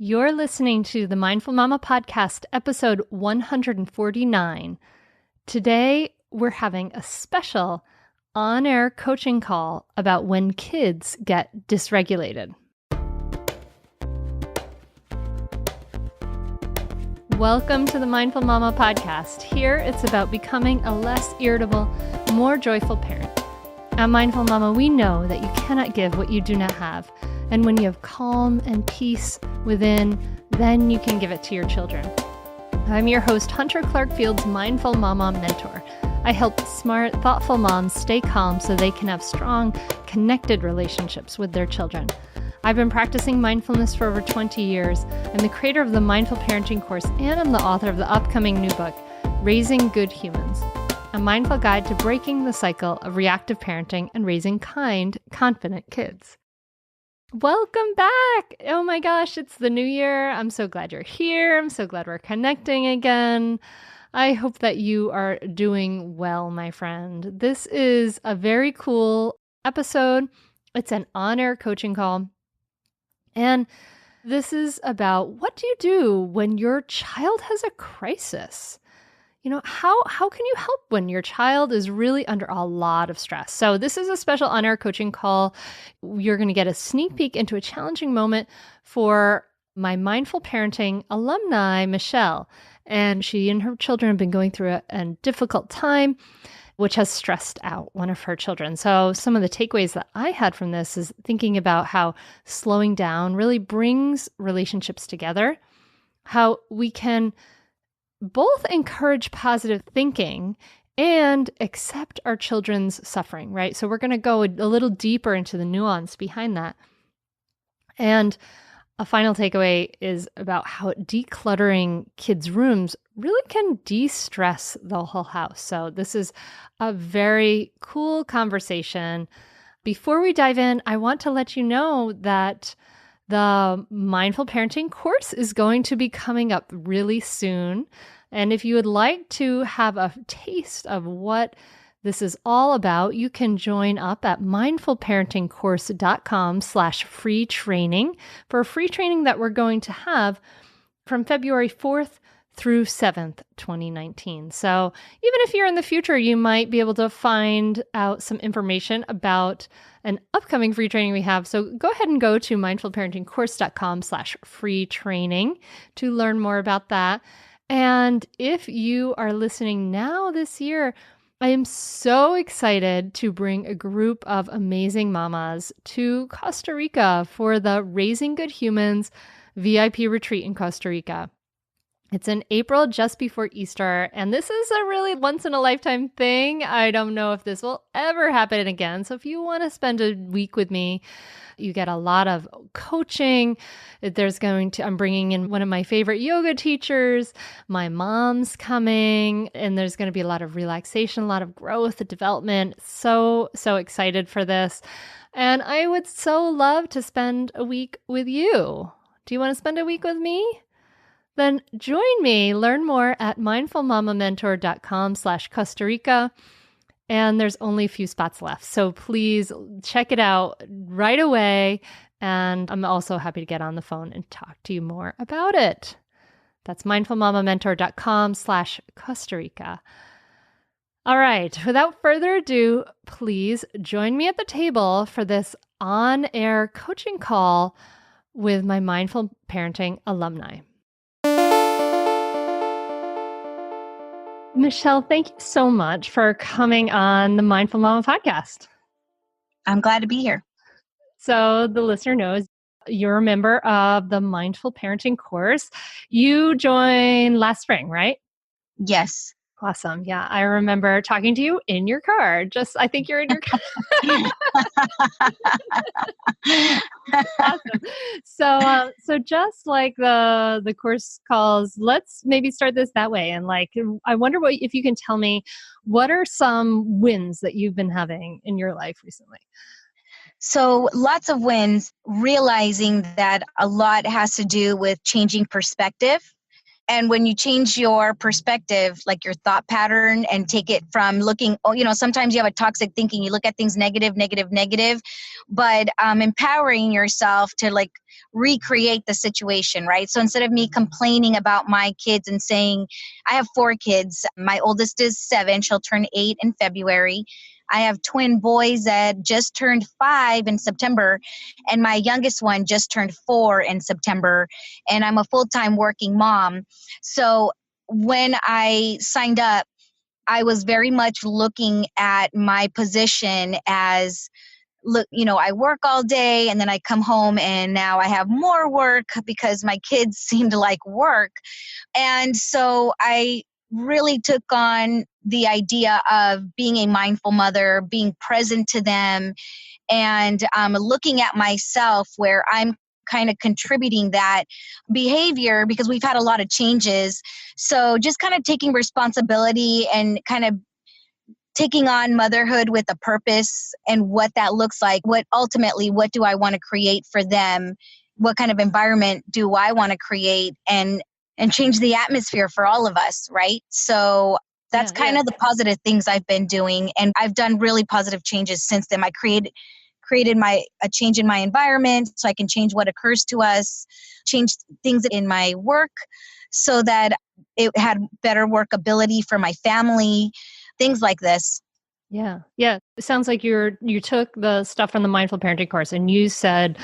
You're listening to the Mindful Mama Podcast, episode 149. Today, we're having a special on-air coaching call about when kids get dysregulated. Welcome to the Mindful Mama Podcast. Here, it's about becoming a less irritable, more joyful parent. At Mindful Mama, we know that you cannot give what you do not have. And when you have calm and peace within, then you can give it to your children. I'm your host, Hunter Clarke-FIELDS, Mindful Mama Mentor. I help smart, thoughtful moms stay calm so they can have strong, connected relationships with their children. I've been practicing mindfulness for over 20 years. I'm the creator of the Mindful Parenting course, and I'm the author of the upcoming new book, Raising Good Humans, a mindful guide to breaking the cycle of reactive parenting and raising kind, confident kids. Welcome back. Oh my gosh, it's the new year. I'm so glad you're here. I'm so glad we're connecting again. I hope that you are doing well, my friend. This is a very cool episode. It's an on-air coaching call. And this is about what do you do when your child has a crisis? You know, how can you help when your child is really under a lot of stress? So this is a special on-air coaching call. You're going to get a sneak peek into a challenging moment for my mindful parenting alumni, Michelle. And she and her children have been going through a difficult time, which has stressed out one of her children. So some of the takeaways that I had from this is thinking about how slowing down really brings relationships together, how we can both encourage positive thinking and accept our children's suffering, right? So we're going to go a little deeper into the nuance behind that. And a final takeaway is about how decluttering kids' rooms really can de-stress the whole house. So this is a very cool conversation. Before we dive in, I want to let you know that the Mindful Parenting course is going to be coming up really soon. And if you would like to have a taste of what this is all about, you can join up at mindfulparentingcourse.com/free training for a free training that we're going to have from February 4th through 7th, 2019. So even if you're in the future, you might be able to find out some information about an upcoming free training we have. So go ahead and go to mindfulparentingcourse.com/free training to learn more about that. And if you are listening now this year, I am so excited to bring a group of amazing mamas to Costa Rica for the Raising Good Humans VIP retreat in Costa Rica. It's in April, just before Easter, and this is a really once-in-a-lifetime thing. I don't know if this will ever happen again. So if you want to spend a week with me, you get a lot of coaching. I'm bringing in one of my favorite yoga teachers. My mom's coming, and there's going to be a lot of relaxation, a lot of growth, development. So excited for this. And I would so love to spend a week with you. Do you want to spend a week with me? Then join me. Learn more at mindfulmamamentor.com/Costa Rica. And there's only a few spots left. So please check it out right away. And I'm also happy to get on the phone and talk to you more about it. That's mindfulmamamentor.com/Costa Rica. All right. Without further ado, please join me at the table for this on-air coaching call with my Mindful Parenting alumni. Michelle, thank you so much for coming on the Mindful Mama podcast. I'm glad to be here. So the listener knows you're a member of the Mindful Parenting course. You joined last spring, right? Yes. Awesome. Yeah. I remember talking to you in your car. I think you're in your car. Awesome. So just like the course calls, let's maybe start this that way. And I wonder if you can tell me, what are some wins that you've been having in your life recently? So lots of wins, realizing that a lot has to do with changing perspective And when you change your perspective, like your thought pattern, and take it from looking, sometimes you have a toxic thinking, you look at things negative, negative, negative, but empowering yourself to like recreate the situation, right? So instead of me complaining about my kids and saying, I have 4 kids. My oldest is 7. She'll turn 8 in February. I have twin boys that just turned 5 in September, and my youngest one just turned 4 in September, and I'm a full-time working mom. So when I signed up, I was very much looking at my position as, look, I work all day and then I come home and now I have more work because my kids seem to like work. And so I really took on the idea of being a mindful mother, being present to them, and looking at myself where I'm kind of contributing that behavior because we've had a lot of changes. So just kind of taking responsibility and kind of taking on motherhood with a purpose and what that looks like. What do I want to create for them? What kind of environment do I want to create and change the atmosphere for all of us, right? So that's kind of the positive things I've been doing. And I've done really positive changes since then. I created a change in my environment so I can change what occurs to us, change things in my work so that it had better workability for my family, things like this. Yeah. Yeah. It sounds like you took the stuff from the mindful parenting course and you said,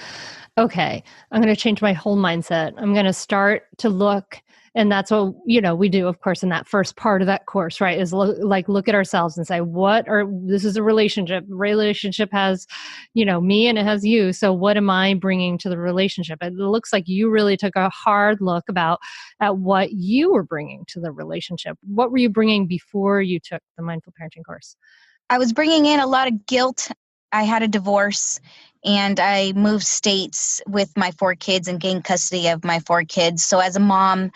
okay, I'm going to change my whole mindset. I'm going to start to look. And that's what, we do, of course, in that first part of that course, right? Is look at ourselves and say, this is a relationship. Relationship has, me and it has you. So what am I bringing to the relationship? It looks like you really took a hard look at what you were bringing to the relationship. What were you bringing before you took the mindful parenting course? I was bringing in a lot of guilt. I had a divorce and I moved states with my 4 kids and gained custody of my 4 kids. So as a mom,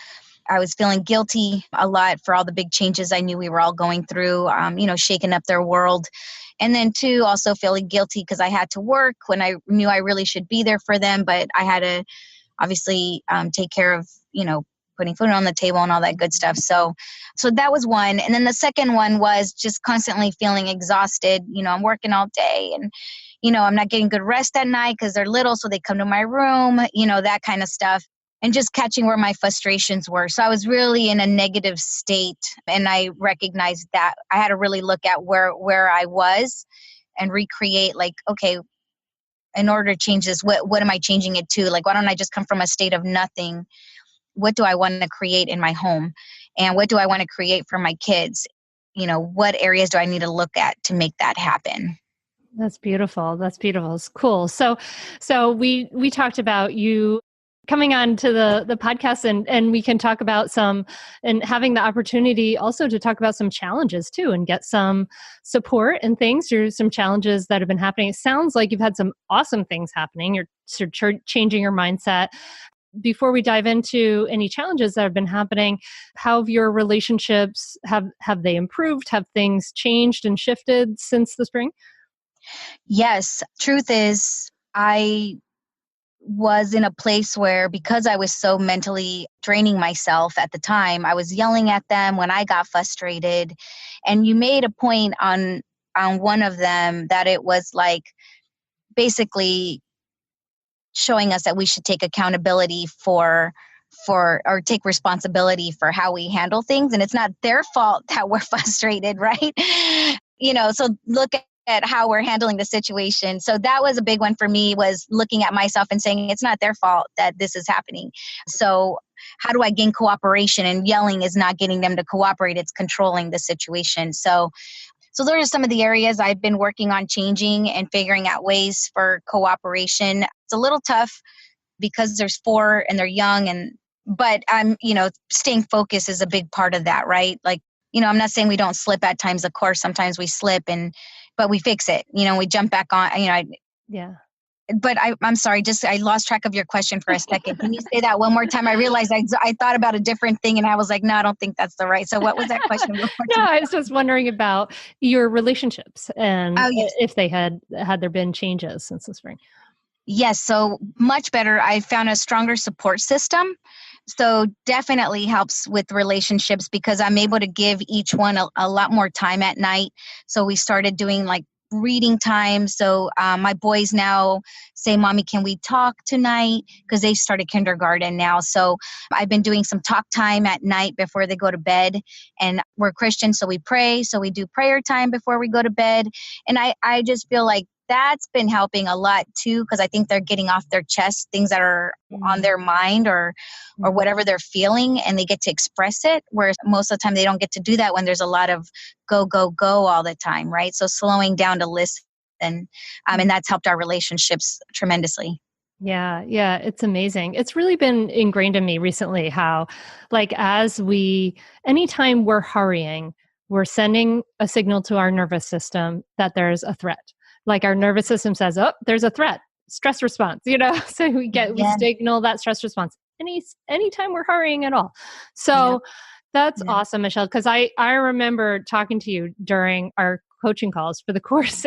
I was feeling guilty a lot for all the big changes I knew we were all going through, shaking up their world. And then 2, also feeling guilty because I had to work when I knew I really should be there for them, but I had to obviously take care of, putting food on the table and all that good stuff. So that was one. And then the second one was just constantly feeling exhausted. I'm working all day and, I'm not getting good rest at night because they're little. So they come to my room, that kind of stuff, and just catching where my frustrations were. So I was really in a negative state. And I recognized that I had to really look at where I was and recreate, like, okay, in order to change this, what am I changing it to? Like, why don't I just come from a state of nothing? What do I want to create in my home? And what do I want to create for my kids? What areas do I need to look at to make that happen? That's beautiful. That's beautiful. It's cool. So we talked about you coming on to the podcast and we can talk about and having the opportunity also to talk about some challenges too and get some support and things through some challenges that have been happening. It sounds like you've had some awesome things happening. You're sort of changing your mindset. Before we dive into any challenges that have been happening, how have your relationships, have they improved? Have things changed and shifted since the spring? Yes. Truth is, I was in a place where, because I was so mentally draining myself at the time, I was yelling at them when I got frustrated. And you made a point on one of them that it was like basically showing us that we should take accountability for or take responsibility for how we handle things, and it's not their fault that we're frustrated, right? So look at how we're handling the situation. So that was a big one for me, was looking at myself and saying it's not their fault that this is happening. So how do I gain cooperation? And yelling is not getting them to cooperate, it's controlling the situation. So those are some of the areas I've been working on changing and figuring out ways for cooperation. It's a little tough because there's 4 and they're young, but I'm, staying focused is a big part of that, right? Like, I'm not saying we don't slip at times. Of course, sometimes we slip but we fix it. We jump back on, Yeah. But I'm sorry, I lost track of your question for a second. Can you say that one more time? I realized I thought about a different thing and I was like, no, I don't think that's the right. So what was that question? No, I was just wondering about your relationships and yes. if they had there been changes since the spring. Yes, so much better. I found a stronger support system. So definitely helps with relationships because I'm able to give each one a lot more time at night. So we started doing like reading time. So my boys now say, Mommy, can we talk tonight? Because they started kindergarten now. So I've been doing some talk time at night before they go to bed. And we're Christian, so we pray. So we do prayer time before we go to bed. And I just feel like that's been helping a lot too, because I think they're getting off their chest things that are on their mind or whatever they're feeling, and they get to express it, whereas most of the time they don't get to do that when there's a lot of go, go, go all the time, right? So slowing down to listen, and that's helped our relationships tremendously. Yeah, yeah, it's amazing. It's really been ingrained in me recently how, like, anytime we're hurrying, we're sending a signal to our nervous system that there's a threat. Like our nervous system says, "Oh, there's a threat." Stress response, So we Yeah, signal that stress response anytime we're hurrying at all. yeah, So that's yeah. awesome, Michelle, because I remember talking to you during our coaching calls for the course,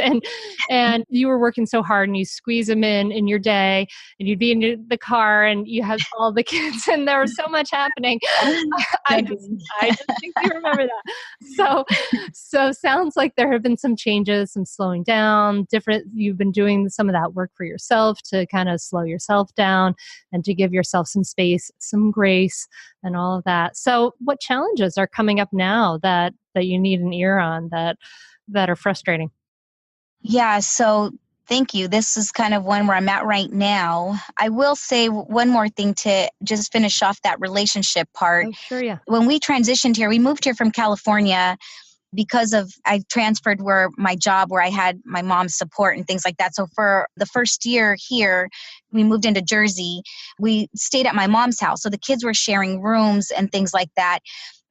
and you were working so hard and you squeeze them in your day, and you'd be in the car and you have all the kids and there was so much happening. I Don't just do I just think you remember that. So sounds like there have been some changes, some slowing down, different you've been doing some of that work for yourself to kind of slow yourself down and to give yourself some space, some grace and all of that. So what challenges are coming up now that you need an ear on that are frustrating? Yeah, so thank you. This is kind of one where I'm at right now. I will say one more thing to just finish off that relationship part. Oh, sure, yeah. When we transitioned here, we moved here from California because of I transferred where I had my mom's support and things like that. So for the first year here, we moved into Jersey. We stayed at my mom's house. So the kids were sharing rooms and things like that.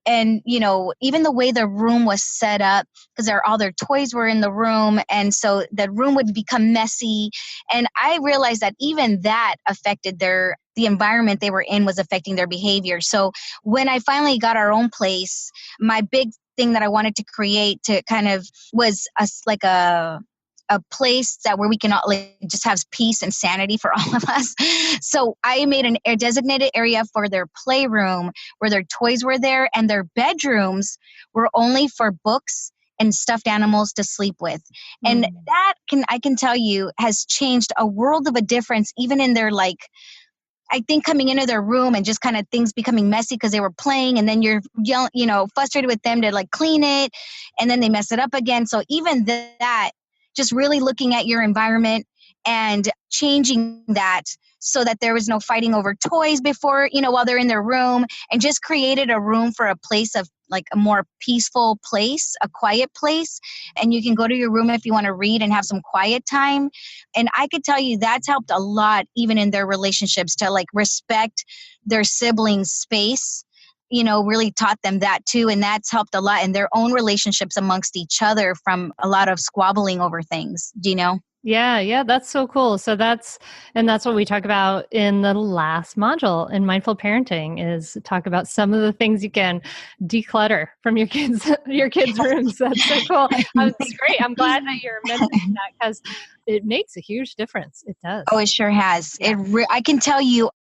And even the way the room was set up, because all their toys were in the room, and so the room would become messy, and I realized that even that affected the environment they were in was affecting their behavior. So when I finally got our own place, my big thing that I wanted to create to kind of was like a place that where we can all, like, just have peace and sanity for all of us. So I made a designated area for their playroom where their toys were there, and their bedrooms were only for books and stuffed animals to sleep with. And Mm. that I can tell you has changed a world of a difference, even in their, like, I think coming into their room and just kind of things becoming messy because they were playing, and then you're yelling, frustrated with them to like clean it, and then they mess it up again. So even that, just really looking at your environment and changing that so that there was no fighting over toys before, while they're in their room, and just created a room for a place of like a more peaceful place, a quiet place. And you can go to your room if you want to read and have some quiet time. And I could tell you that's helped a lot, even in their relationships, to like respect their siblings' space. Really taught them that too. And that's helped a lot in their own relationships amongst each other from a lot of squabbling over things. Do you know? Yeah, yeah, that's so cool. That's what we talk about in the last module in mindful parenting is talk about some of the things you can declutter from your kids' rooms. That's so cool. It's great. I'm glad that you're mentioning that because it makes a huge difference. It does. Oh, it sure has. Yeah. I can tell you,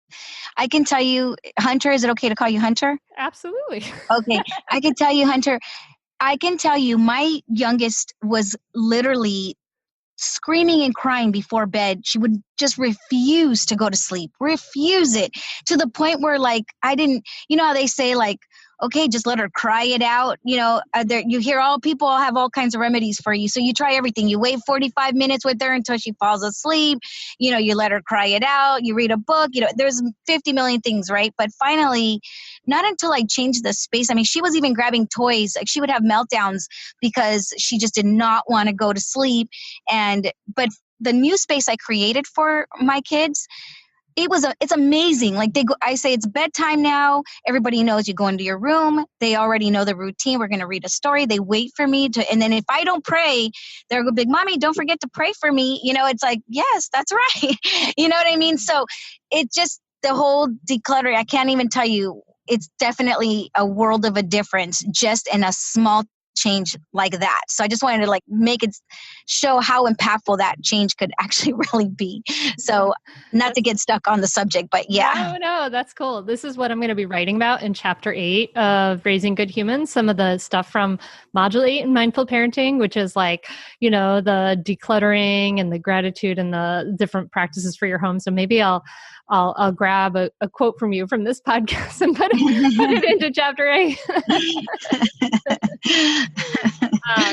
Hunter, is it okay to call you Hunter? Absolutely. Okay. I can tell you, Hunter, I can tell you my youngest was literally screaming and crying before bed. She would just refuse to go to sleep, refuse it, to the point where, like, I didn't, how they say, like, okay, just let her cry it out. You hear all people have all kinds of remedies for you. So you try everything. You wait 45 minutes with her until she falls asleep. You let her cry it out. You read a book. There's 50 million things, right? But finally, not until I changed the space. I mean, she was even grabbing toys. Like, she would have meltdowns because she just did not want to go to sleep. But the new space I created for my kids, it's amazing. Like, I say it's bedtime now. Everybody knows you go into your room. They already know the routine. We're going to read a story. They wait for me and then if I don't pray, they're going to be, Mommy, don't forget to pray for me. It's like, yes, that's right. You know what I mean? So it just, the whole decluttering, I can't even tell you, it's definitely a world of a difference just in a small change like that. So I just wanted to like make it show how impactful that change could actually really be. So not to get stuck on the subject, but yeah. No, that's cool. This is what I'm going to be writing about in chapter 8 of Raising Good Humans, some of the stuff from module 8 in mindful parenting, which is like, the decluttering and the gratitude and the different practices for your home. So maybe I'll grab a quote from you from this podcast and put it into chapter 8.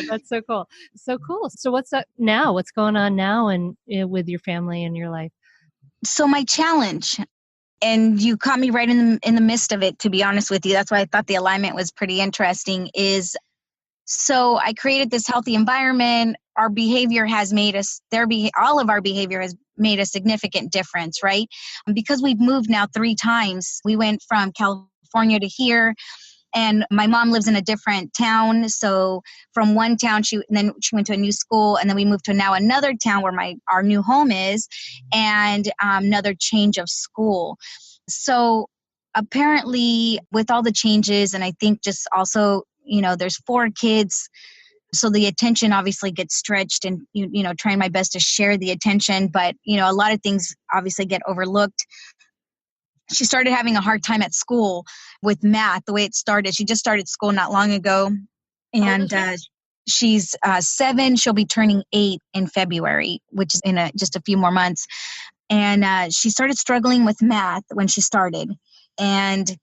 That's so cool. So cool. So what's up now? What's going on now and with your family and your life? So my challenge, and you caught me right in the midst of it, to be honest with you. That's why I thought the alignment was pretty interesting is, so I created this healthy environment. Our behavior has made us, all of our behavior has made a significant difference, right? And because we've moved now 3 times, we went from California to here. And my mom lives in a different town. So from one town, then she went to a new school, and then we moved to now another town where our new home is, and another change of school. So apparently with all the changes, and I think just also, there's 4 kids. So the attention obviously gets stretched, and, trying my best to share the attention, but, a lot of things obviously get overlooked. She started having a hard time at school with math. The way it started, she just started school not long ago, and she's 7. She'll be turning 8 in February, which is in just a few more months. And she started struggling with math when she started, and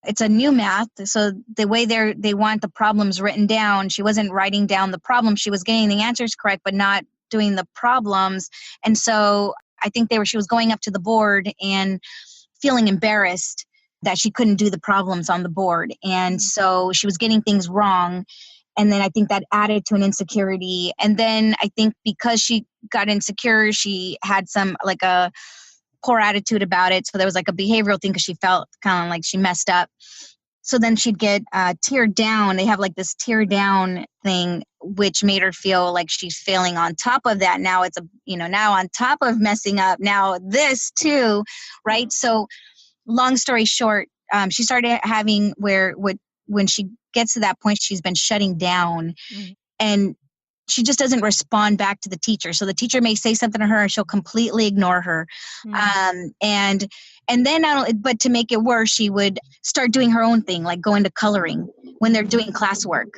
it's a new math. So the way they want the problems written down, she wasn't writing down the problem. She was getting the answers correct, but not doing the problems. And so I think she was going up to the board and feeling embarrassed that she couldn't do the problems on the board. And so she was getting things wrong. And then I think that added to an insecurity. And then I think because she got insecure, she had like a poor attitude about it. So there was like a behavioral thing because she felt kind of like she messed up. So then she'd get teared down. They have like this tear down thing, which made her feel like she's failing on top of that. Now it's now on top of messing up, now this too, right? So long story short, she started having when she gets to that point, she's been shutting down, and she just doesn't respond back to the teacher. So the teacher may say something to her and she'll completely ignore her. And then, but to make it worse, she would start doing her own thing, like going to coloring when they're doing classwork.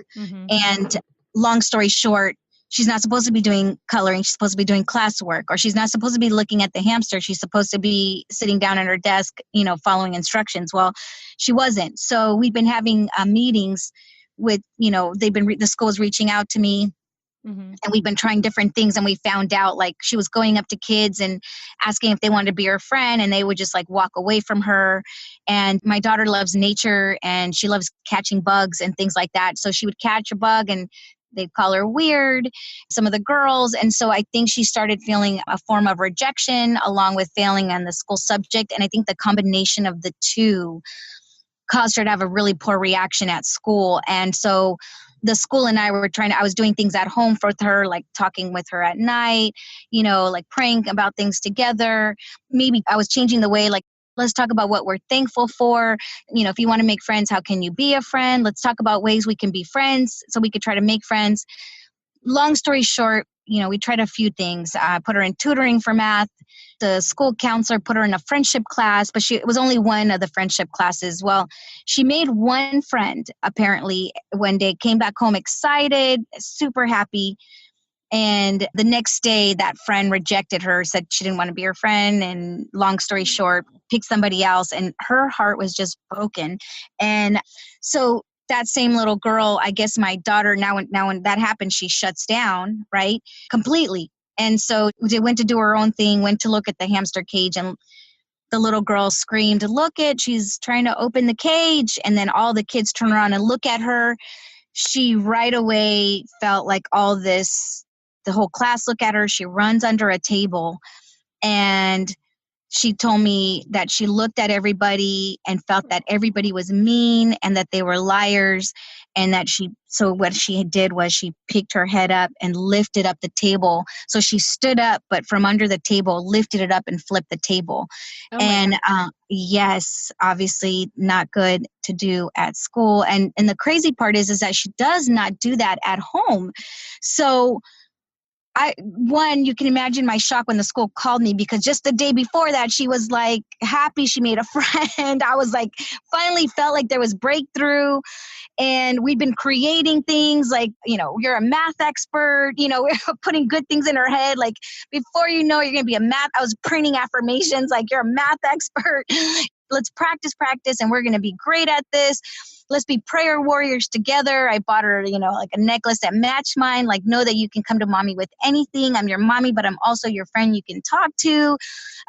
And long story short, she's not supposed to be doing coloring. She's supposed to be doing classwork, or she's not supposed to be looking at the hamster. She's supposed to be sitting down at her desk, following instructions. Well, she wasn't. So we've been having meetings with, the school's reaching out to me. And we've been trying different things, and we found out like she was going up to kids and asking if they wanted to be her friend, and they would just like walk away from her. And my daughter loves nature, and she loves catching bugs and things like that. So she would catch a bug and they'd call her weird, some of the girls. And so I think she started feeling a form of rejection along with failing on the school subject. And I think the combination of the two caused her to have a really poor reaction at school. And so the school and I I was doing things at home for her, like talking with her at night, like praying about things together. Maybe I was changing the way, like, let's talk about what we're thankful for. If you want to make friends, how can you be a friend? Let's talk about ways we can be friends so we could try to make friends. Long story short, we tried a few things. I put her in tutoring for math. The school counselor put her in a friendship class, but it was only one of the friendship classes. Well, she made one friend, apparently, one day, came back home excited, super happy. And the next day, that friend rejected her, said she didn't want to be her friend. And long story short, picked somebody else. And her heart was just broken. And so that same little girl, I guess my daughter, now when that happens, she shuts down, right? Completely. And so they went to do her own thing, went to look at the hamster cage, and the little girl screamed, "Look it, she's trying to open the cage." And then all the kids turn around and look at her. She right away felt like the whole class look at her. She runs under a table, and she told me that she looked at everybody and felt that everybody was mean and that they were liars. and that so what she did was she picked her head up and lifted up the table. So she stood up, but from under the table, lifted it up and flipped the table. Oh my And God. yes, obviously not good to do at school. And the crazy part is that she does not do that at home. So you can imagine my shock when the school called me, because just the day before that, she was like happy she made a friend. I was like, finally felt like there was breakthrough. And we've been creating things like, you're a math expert, we're putting good things in her head. Like, before you know, you're going to be I was printing affirmations like, you're a math expert. Let's practice, and we're going to be great at this. Let's be prayer warriors together. I bought her, like a necklace that matched mine. Like, know that you can come to mommy with anything. I'm your mommy, but I'm also your friend you can talk to.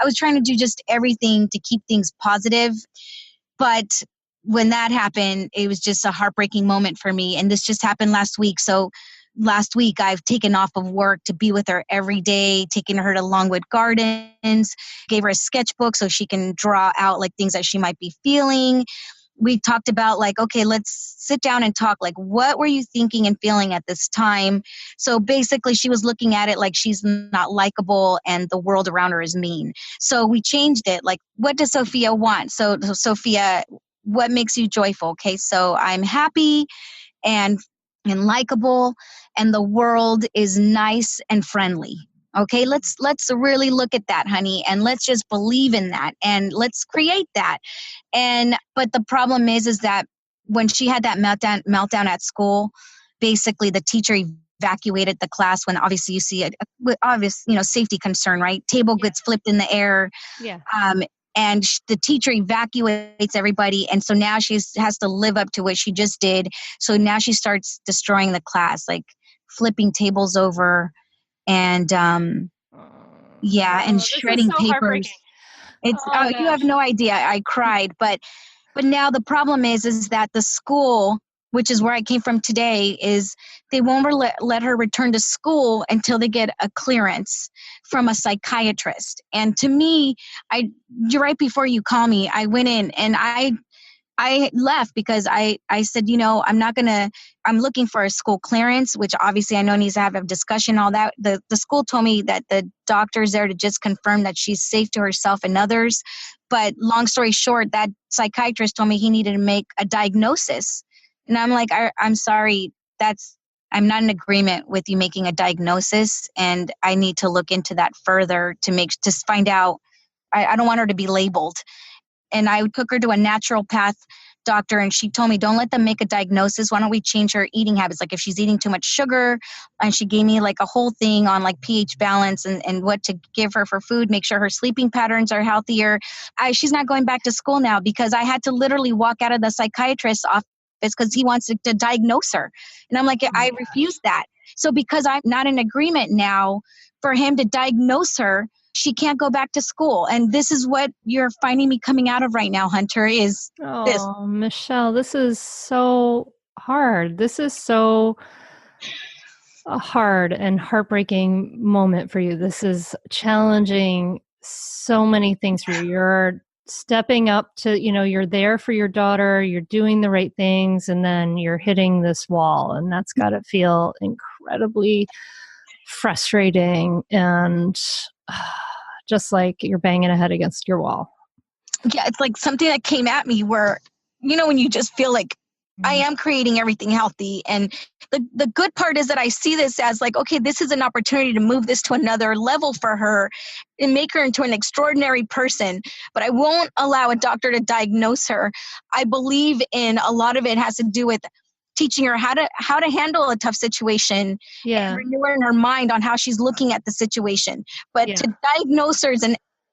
I was trying to do just everything to keep things positive. But when that happened, it was just a heartbreaking moment for me. And this just happened last week. So last week, I've taken off of work to be with her every day, taking her to Longwood Gardens, gave her a sketchbook so she can draw out like things that she might be feeling. We talked about like, okay, let's sit down and talk. Like, what were you thinking and feeling at this time? So basically she was looking at it like she's not likable and the world around her is mean. So we changed it. Like, what does Sophia want? So Sophia, what makes you joyful? Okay. So I'm happy and likable, and the world is nice and friendly. Okay, let's really look at that, honey, and let's just believe in that, and let's create that. But the problem is that when she had that meltdown at school, basically the teacher evacuated the class, when obviously you see obvious, safety concern, right? Table gets flipped in the air. Yeah. And the teacher evacuates everybody. And so now she has to live up to what she just did. So now she starts destroying the class, like flipping tables over and, and This is shredding so heartbreaking. papers. Oh You have gosh. no idea. I cried. But now the problem is that the school, which is where I came from today, is they won't let her return to school until they get a clearance from a psychiatrist. And to me, right before you call me, I went in and I left because I said, I'm looking for a school clearance, which obviously I know needs to have a discussion, all that. The school told me that the doctor's there to just confirm that she's safe to herself and others. But long story short, that psychiatrist told me he needed to make a diagnosis. And I'm like, I'm sorry, I'm not in agreement with you making a diagnosis. And I need to look into that further to find out. I don't want her to be labeled. And I took her to a naturopath doctor, and she told me, don't let them make a diagnosis. Why don't we change her eating habits? Like if she's eating too much sugar, and she gave me like a whole thing on like pH balance and what to give her for food, make sure her sleeping patterns are healthier. She's not going back to school now because I had to literally walk out of the psychiatrist's office because he wants to diagnose her. And I'm like, I refuse that. So because I'm not in agreement now for him to diagnose her, she can't go back to school. And this is what you're finding me coming out of right now, Hunter, is this. Oh, Michelle, this is so hard. This is so a hard and heartbreaking moment for you. This is challenging so many things for you. You're stepping up to, you're there for your daughter, you're doing the right things, and then you're hitting this wall. And that's got to feel incredibly frustrating and just like you're banging a head against your wall. Yeah, it's like something that came at me where, when you just feel like I am creating everything healthy. And the good part is that I see this as like, okay, this is an opportunity to move this to another level for her and make her into an extraordinary person. But I won't allow a doctor to diagnose her. I believe in a lot of it has to do with teaching her how to handle a tough situation and renewing her mind on how she's looking at the situation. But to diagnose her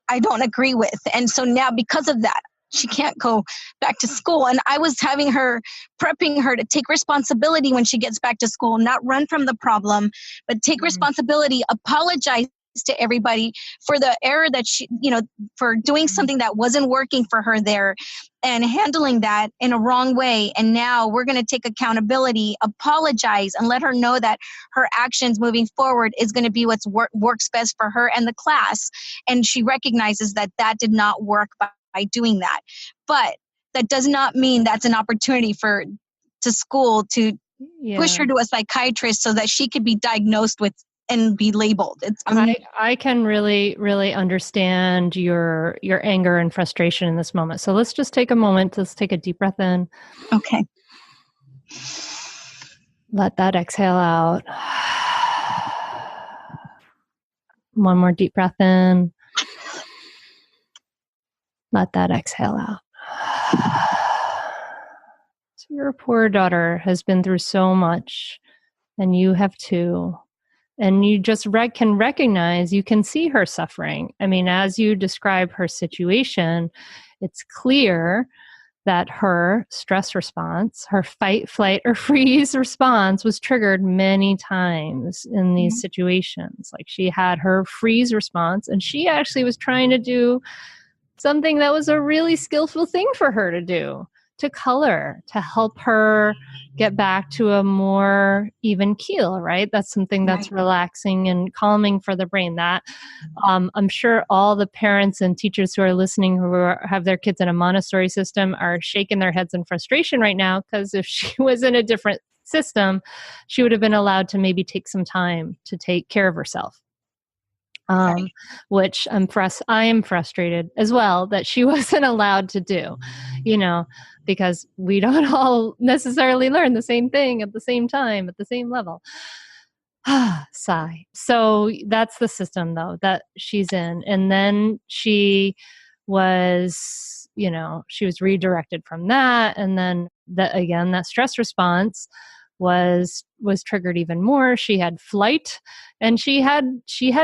I don't agree with. And so now because of that, she can't go back to school. And I was prepping her to take responsibility when she gets back to school, not run from the problem, but take responsibility, apologize to everybody for the error that she, for doing something that wasn't working for her there and handling that in a wrong way. And now we're going to take accountability, apologize, and let her know that her actions moving forward is going to be what's works best for her and the class. And she recognizes that did not work by doing that. But that does not mean that's an opportunity to school to push Yeah. her to a psychiatrist so that she could be diagnosed with and be labeled. I can really, really understand your anger and frustration in this moment. So let's just take a moment. Let's take a deep breath in. Okay. Let that exhale out. One more deep breath in. Let that exhale out. So your poor daughter has been through so much, and you have too. And you just can recognize, you can see her suffering. I mean, as you describe her situation, it's clear that her stress response, her fight, flight, or freeze response was triggered many times in these situations. Like she had her freeze response, and she actually was trying to do something that was a really skillful thing for her to do, to color, to help her get back to a more even keel, right? That's something that's relaxing and calming for the brain. That I'm sure all the parents and teachers who are listening have their kids in a Montessori system are shaking their heads in frustration right now, because if she was in a different system, she would have been allowed to maybe take some time to take care of herself. Which I am frustrated as well that she wasn't allowed to do, because we don't all necessarily learn the same thing at the same time, at the same level. Sigh. So that's the system though that she's in. And then she was, she was redirected from that. And then that stress response was triggered even more. She had flight and she had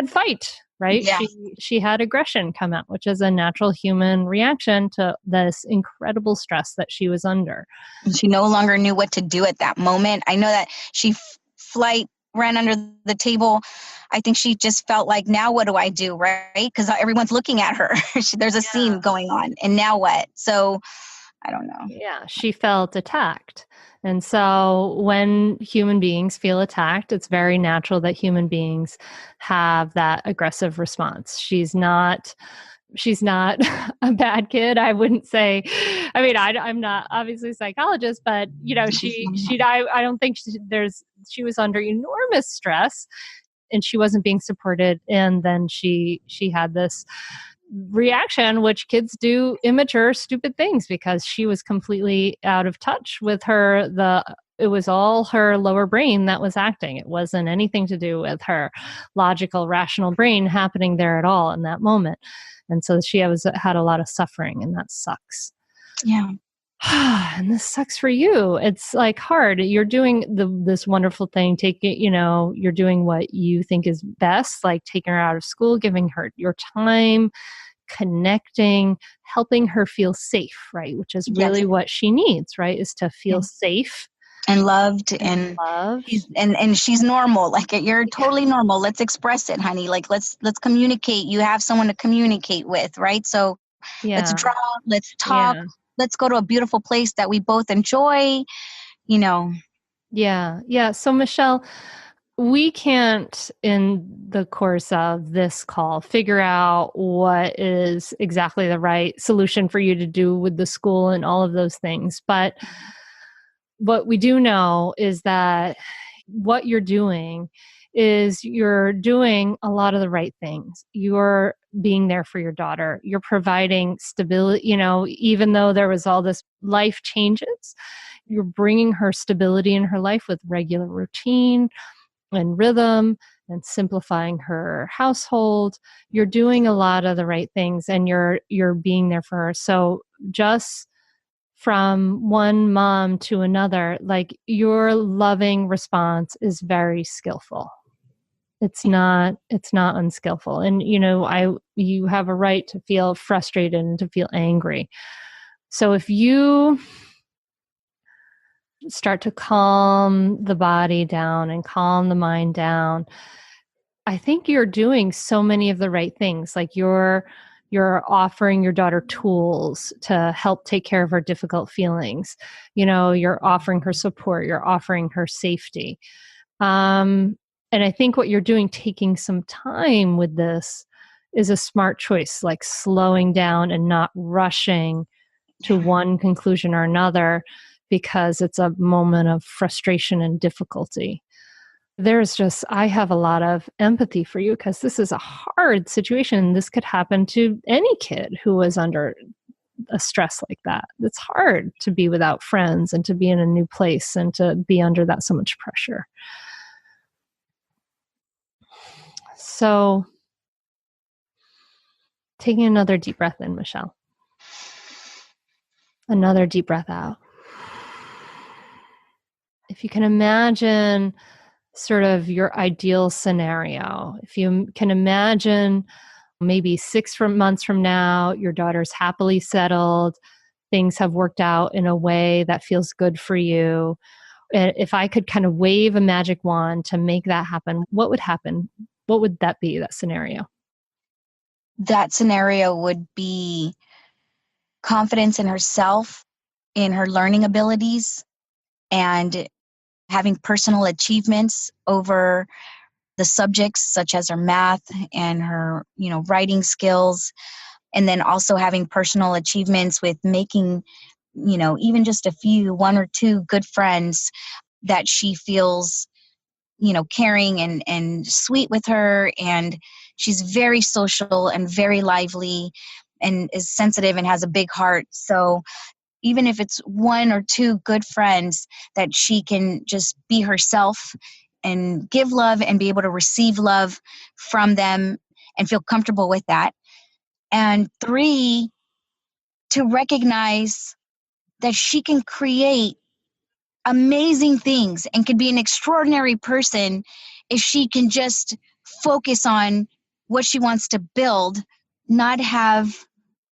fight, right? Yeah. She had aggression come out, which is a natural human reaction to this incredible stress that she was under. And she no longer knew what to do at that moment. I know that she flight ran under the table. I think she just felt like, now what do I do, right? Because everyone's looking at her. There's a scene going on, and now what? So I don't know. Yeah, she felt attacked. And so when human beings feel attacked, it's very natural that human beings have that aggressive response. She's not a bad kid. I wouldn't say, I mean, I'm not obviously a psychologist, but I don't think she was under enormous stress and she wasn't being supported. And then she had this reaction, which kids do immature, stupid things, because she was completely out of touch with it was all her lower brain that was acting. It wasn't anything to do with her logical, rational brain happening there at all in that moment. And so she had a lot of suffering, and that sucks. Yeah. And this sucks for you. It's like hard. You're doing this wonderful thing. You're doing what you think is best, like taking her out of school, giving her your time, connecting, helping her feel safe, right? Which is really what she needs, right? Is to feel safe and loved and she's normal. Like, you're totally normal. Let's express it, honey. Like, let's communicate. You have someone to communicate with, right? So let's draw, let's talk, let's go to a beautiful place that we both enjoy, Yeah. So Michelle, we can't, in the course of this call, figure out what is exactly the right solution for you to do with the school and all of those things. But what we do know is that what you're doing is you're doing a lot of the right things. You're being there for your daughter. You're providing stability, even though there was all this life changes, you're bringing her stability in her life with regular routine and rhythm and simplifying her household. You're doing a lot of the right things, and you're being there for her. So just from one mom to another, like, your loving response is very skillful. It's not unskillful. And, you have a right to feel frustrated and to feel angry. So if you start to calm the body down and calm the mind down, I think you're doing so many of the right things. Like, you're offering your daughter tools to help take care of her difficult feelings. You're offering her support. You're offering her safety. And I think what you're doing, taking some time with this, is a smart choice, like slowing down and not rushing to one conclusion or another. because it's a moment of frustration and difficulty. I have a lot of empathy for you because this is a hard situation. This could happen to any kid who is under a stress like that. It's hard to be without friends and to be in a new place and to be under that so much pressure. So, taking another deep breath in, Michelle. Another deep breath out. If you can imagine sort of your ideal scenario, if you can imagine maybe 6 months from now, your daughter's happily settled, things have worked out in a way that feels good for you. If I could kind of wave a magic wand to make that happen, what would happen? What would that be, that scenario? That scenario would be confidence in herself, in her learning abilities, and having personal achievements over the subjects such as her math and her, writing skills. And then also having personal achievements with making, even just one or two good friends that she feels, caring and sweet with her. And she's very social and very lively and is sensitive and has a big heart. So even if it's one or two good friends, that she can just be herself and give love and be able to receive love from them and feel comfortable with that. And 3, to recognize that she can create amazing things and can be an extraordinary person if she can just focus on what she wants to build, not have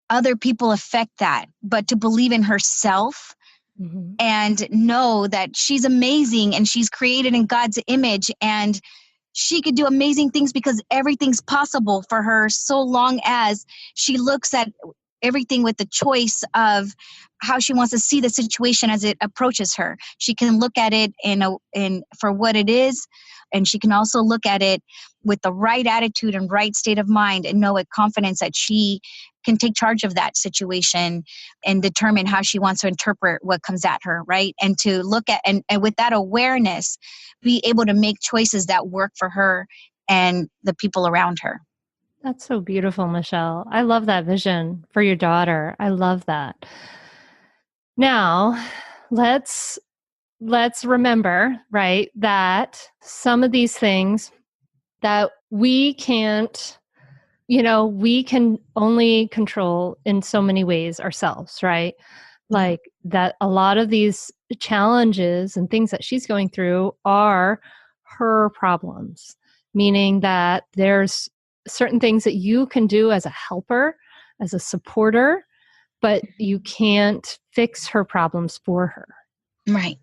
other people affect that, but to believe in herself. Mm-hmm. And know that she's amazing and she's created in God's image and she could do amazing things because everything's possible for her so long as she looks at everything with the choice of how she wants to see the situation as it approaches her. She can look at it in for what it is, and she can also look at it with the right attitude and right state of mind and know with confidence that she can take charge of that situation and determine how she wants to interpret what comes at her, right? And to look at, and with that awareness, be able to make choices that work for her and the people around her. That's so beautiful, Michelle. I love that vision for your daughter. I love that. Now, let's remember, right, that some of these things that we can't, we can only control in so many ways ourselves, right? Like that a lot of these challenges and things that she's going through are her problems, meaning that there's certain things that you can do as a helper, as a supporter, but you can't fix her problems for her. Right.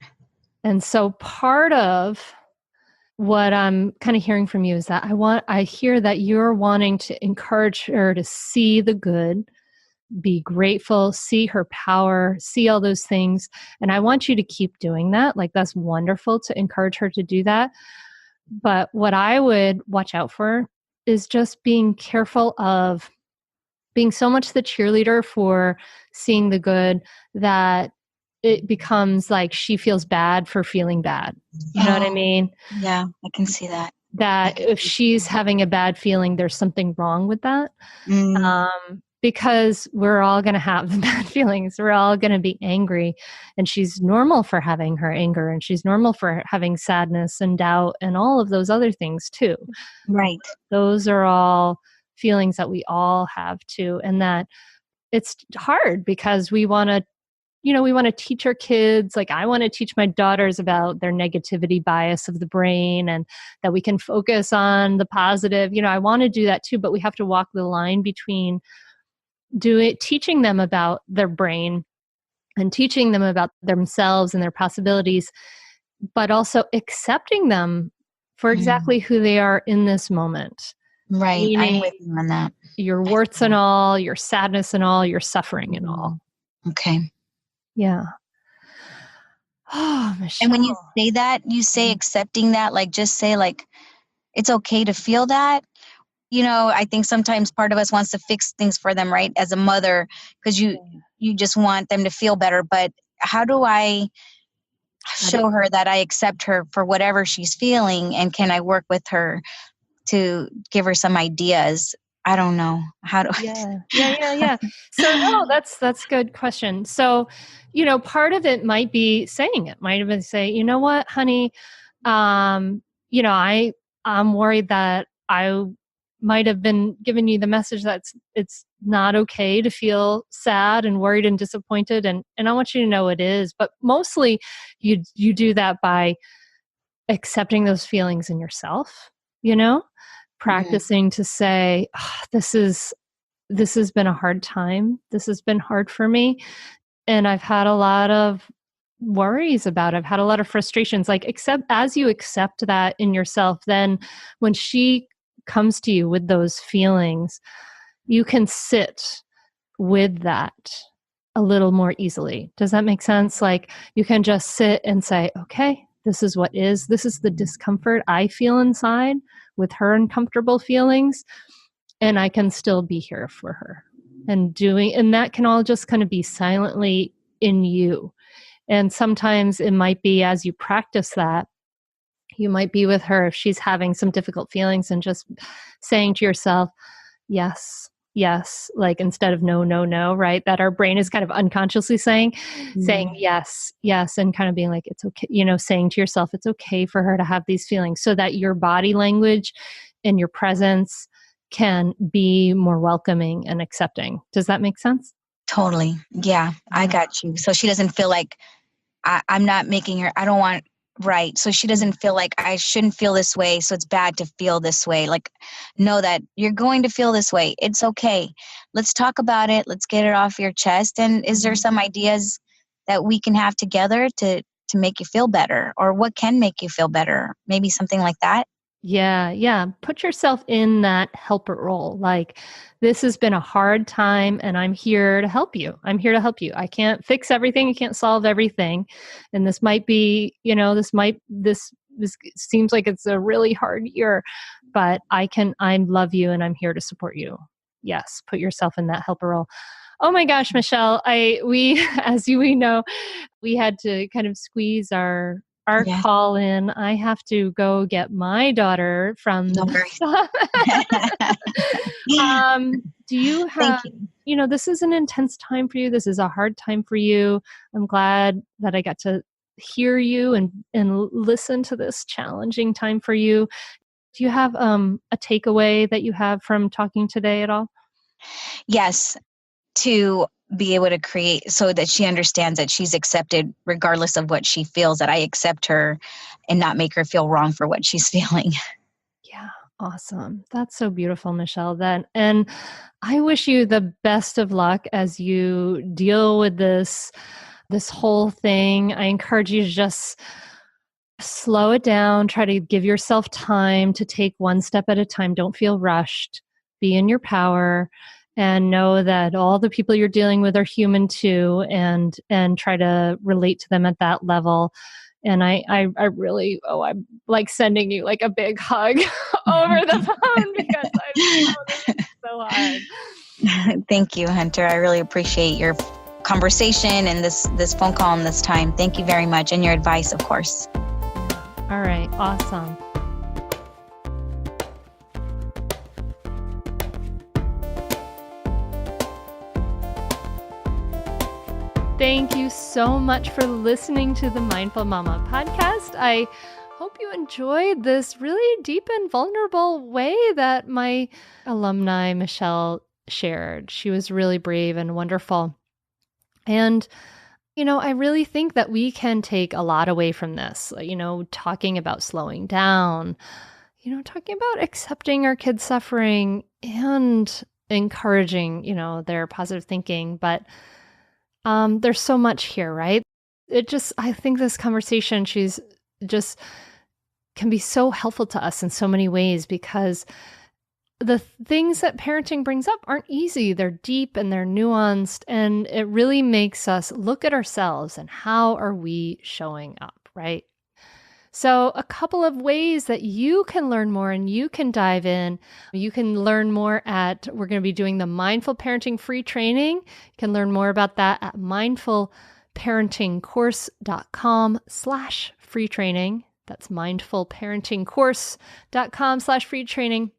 And so part of what I'm kind of hearing from you is that I hear that you're wanting to encourage her to see the good, be grateful, see her power, see all those things. And I want you to keep doing that. Like, that's wonderful to encourage her to do that. But what I would watch out for is just being careful of being so much the cheerleader for seeing the good that it becomes like she feels bad for feeling bad. You know what I mean? Yeah, I can see that. That if she's having a bad feeling, there's something wrong with that. Because we're all going to have bad feelings. We're all going to be angry. And she's normal for having her anger. And she's normal for having sadness and doubt and all of those other things too. Right. Those are all feelings that we all have too. And that it's hard because we want to teach our kids, like I want to teach my daughters about their negativity bias of the brain and that we can focus on the positive. I want to do that too, but we have to walk the line between teaching them about their brain and teaching them about themselves and their possibilities, but also accepting them for exactly who they are in this moment. Right. Meaning I'm with you on that. Your warts and all, your sadness and all, your suffering and all. Okay. Yeah. Oh, Michelle. And when you say that, you say accepting that, like just say like, it's okay to feel that. I think sometimes part of us wants to fix things for them, right? As a mother, because you just want them to feel better. But how do I show her that I accept her for whatever she's feeling, and can I work with her to give her some ideas? I don't know. How do Yeah. So no, that's a good question. So, part of it might be saying it. Might have been say, you know what, honey, um, I'm worried that I might have been giving you the message that it's not okay to feel sad and worried and disappointed, and I want you to know it is. But mostly, you do that by accepting those feelings in yourself. Mhm. Practicing to say, this has been a hard time. This has been hard for me. And I've had a lot of worries about it. I've had a lot of frustrations. Like, as you accept that in yourself, then when she comes to you with those feelings, you can sit with that a little more easily. Does that make sense? Like, you can just sit and say, okay, this is what is. This is the discomfort I feel inside with her uncomfortable feelings, and I can still be here for her. And that can all just kind of be silently in you. And sometimes it might be, as you practice that, you might be with her if she's having some difficult feelings and just saying to yourself, yes, like instead of no, no, no, right? That our brain is kind of unconsciously saying yes, and kind of being like, it's okay, saying to yourself, it's okay for her to have these feelings, so that your body language and your presence can be more welcoming and accepting. Does that make sense? Totally. Yeah, I got you. So she doesn't feel like I'm not making her, I don't want, right. So she doesn't feel like I shouldn't feel this way. So it's bad to feel this way. Like, know that you're going to feel this way. It's okay. Let's talk about it. Let's get it off your chest. And is there some ideas that we can have together to make you feel better, or what can make you feel better? Maybe something like that. Yeah. Put yourself in that helper role. Like, this has been a hard time and I'm here to help you. I'm here to help you. I can't fix everything. I can't solve everything. And this might be, this seems like it's a really hard year, but I love you and I'm here to support you. Yes. Put yourself in that helper role. Oh my gosh, Michelle, we know, we had to kind of squeeze our Yes. call in. I have to go get my daughter from No the worries. do you have, Thank you. this is an intense time for you. This is a hard time for you. I'm glad that I got to hear you and listen to this challenging time for you. Do you have a takeaway that you have from talking today at all? Yes, to be able to create so that she understands that she's accepted regardless of what she feels, that I accept her and not make her feel wrong for what she's feeling. Yeah, awesome. That's so beautiful, Michelle. And I wish you the best of luck as you deal with this whole thing. I encourage you to just slow it down, try to give yourself time to take one step at a time. Don't feel rushed. Be in your power and know that all the people you're dealing with are human too, and try to relate to them at that level. And I really, I'm like sending you like a big hug over the phone because I know this is so hard. Thank you, Hunter. I really appreciate your conversation and this phone call and this time. Thank you very much, and your advice, of course. All right, awesome. Thank you so much for listening to the Mindful Mama podcast. I hope you enjoyed this really deep and vulnerable way that my alumni, Michelle, shared. She was really brave and wonderful. And, I really think that we can take a lot away from this, talking about slowing down, talking about accepting our kids' suffering and encouraging, their positive thinking. But there's so much here, right? I think this conversation, she's just can be so helpful to us in so many ways, because the things that parenting brings up aren't easy. They're deep and they're nuanced, and it really makes us look at ourselves and how are we showing up, right? So a couple of ways that you can learn more and you can dive in. You can learn more we're going to be doing the Mindful Parenting free training. You can learn more about that at mindfulparenting.com. mindfulparentingcourse.com/free training. That's mindfulparentingcourse.com/free training.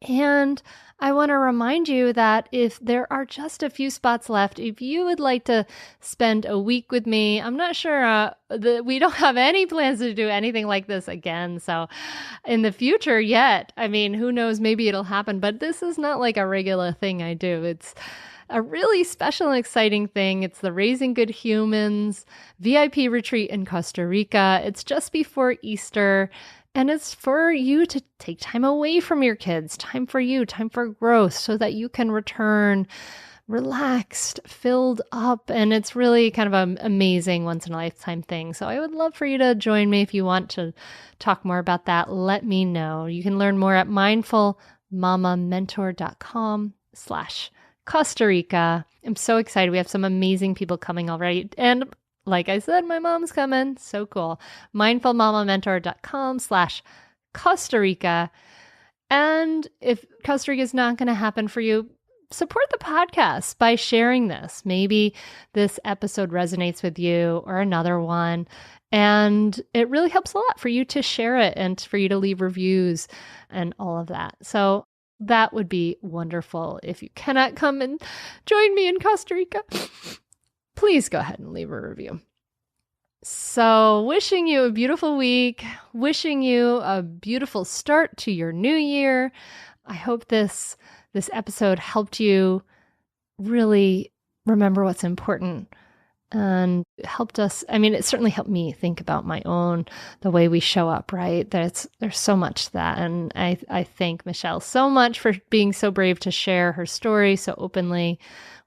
And I want to remind you that if there are just a few spots left, if you would like to spend a week with me, I'm not sure we don't have any plans to do anything like this again. So in the future yet, I mean, who knows, maybe it'll happen, but this is not like a regular thing I do. It's a really special and exciting thing. It's the Raising Good Humans VIP retreat in Costa Rica. It's just before Easter. And it's for you to take time away from your kids, time for you, time for growth, so that you can return relaxed, filled up. And it's really kind of an amazing once-in-a-lifetime thing. So I would love for you to join me. If you want to talk more about that, let me know. You can learn more at mindfulmamamentor.com/Costa Rica. I'm so excited. We have some amazing people coming already. And like I said, my mom's coming. So cool. mindfulmamamentor.com/Costa Rica. And if Costa Rica is not going to happen for you, support the podcast by sharing this. Maybe this episode resonates with you or another one. And it really helps a lot for you to share it and for you to leave reviews and all of that. So that would be wonderful. If you cannot come and join me in Costa Rica, please go ahead and leave a review. So wishing you a beautiful week, wishing you a beautiful start to your new year. I hope this episode helped you really remember what's important and helped us. I mean, it certainly helped me think about the way we show up, right? There's so much to that. And I thank Michelle so much for being so brave to share her story so openly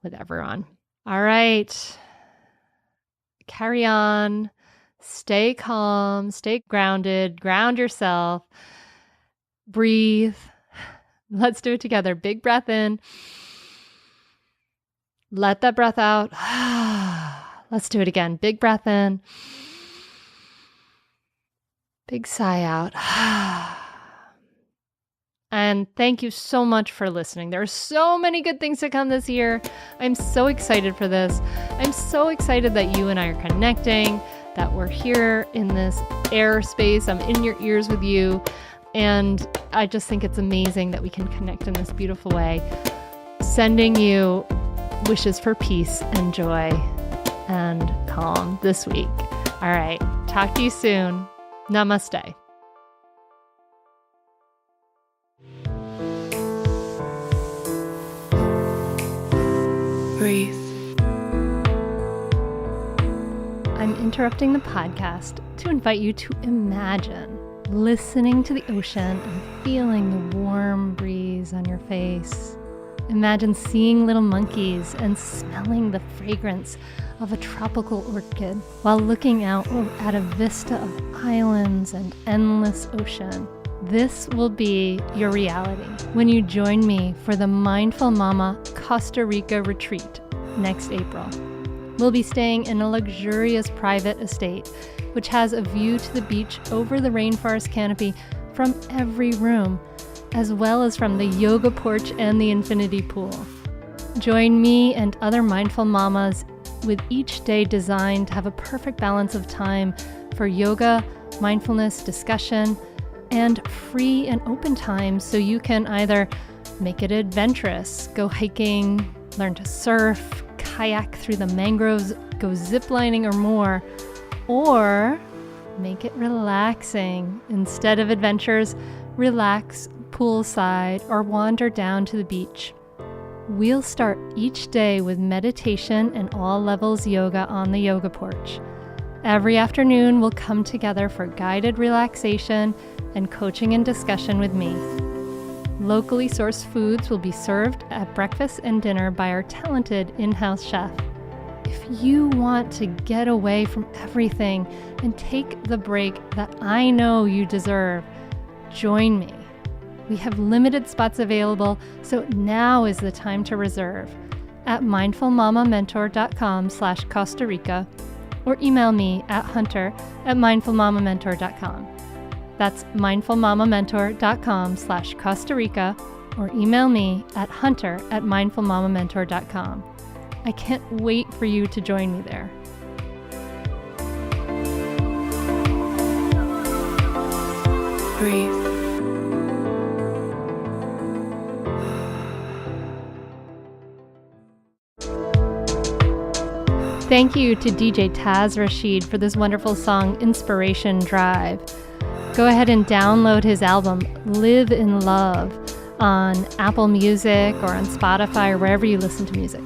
with everyone. All right. Carry on, stay calm, stay grounded, ground yourself, breathe. Let's do it together. Big breath in. Let that breath out. Let's do it again. Big breath in. Big sigh out. And thank you so much for listening. There are so many good things to come this year. I'm so excited for this. I'm so excited that you and I are connecting, that we're here in this airspace. I'm in your ears with you. And I just think it's amazing that we can connect in this beautiful way. Sending you wishes for peace and joy and calm this week. All right. Talk to you soon. Namaste. Breathe. I'm interrupting the podcast to invite you to imagine listening to the ocean and feeling the warm breeze on your face. Imagine seeing little monkeys and smelling the fragrance of a tropical orchid while looking out at a vista of islands and endless ocean. This will be your reality when you join me for the Mindful Mama Costa Rica retreat next April. We'll be staying in a luxurious private estate, which has a view to the beach over the rainforest canopy from every room, as well as from the yoga porch and the infinity pool. Join me and other mindful mamas with each day designed to have a perfect balance of time for yoga, mindfulness, discussion, and free and open time so you can either make it adventurous, go hiking, learn to surf, kayak through the mangroves, go ziplining or more, or make it relaxing. Instead of adventures, relax poolside or wander down to the beach. We'll start each day with meditation and all levels yoga on the yoga porch. Every afternoon, we'll come together for guided relaxation and coaching and discussion with me. Locally sourced foods will be served at breakfast and dinner by our talented in-house chef. If you want to get away from everything and take the break that I know you deserve, join me. We have limited spots available, so now is the time to reserve at mindfulmamamentor.com/Costa Rica or email me at hunter@mindfulmamamentor.com. That's mindfulmamamentor.com/Costa Rica or email me at hunter@mindfulmamamentor.com. I can't wait for you to join me there. breathe. Thank you to DJ Taz Rashid for this wonderful song, Inspiration Drive. Go ahead and download his album, Live in Love, on Apple Music or on Spotify or wherever you listen to music.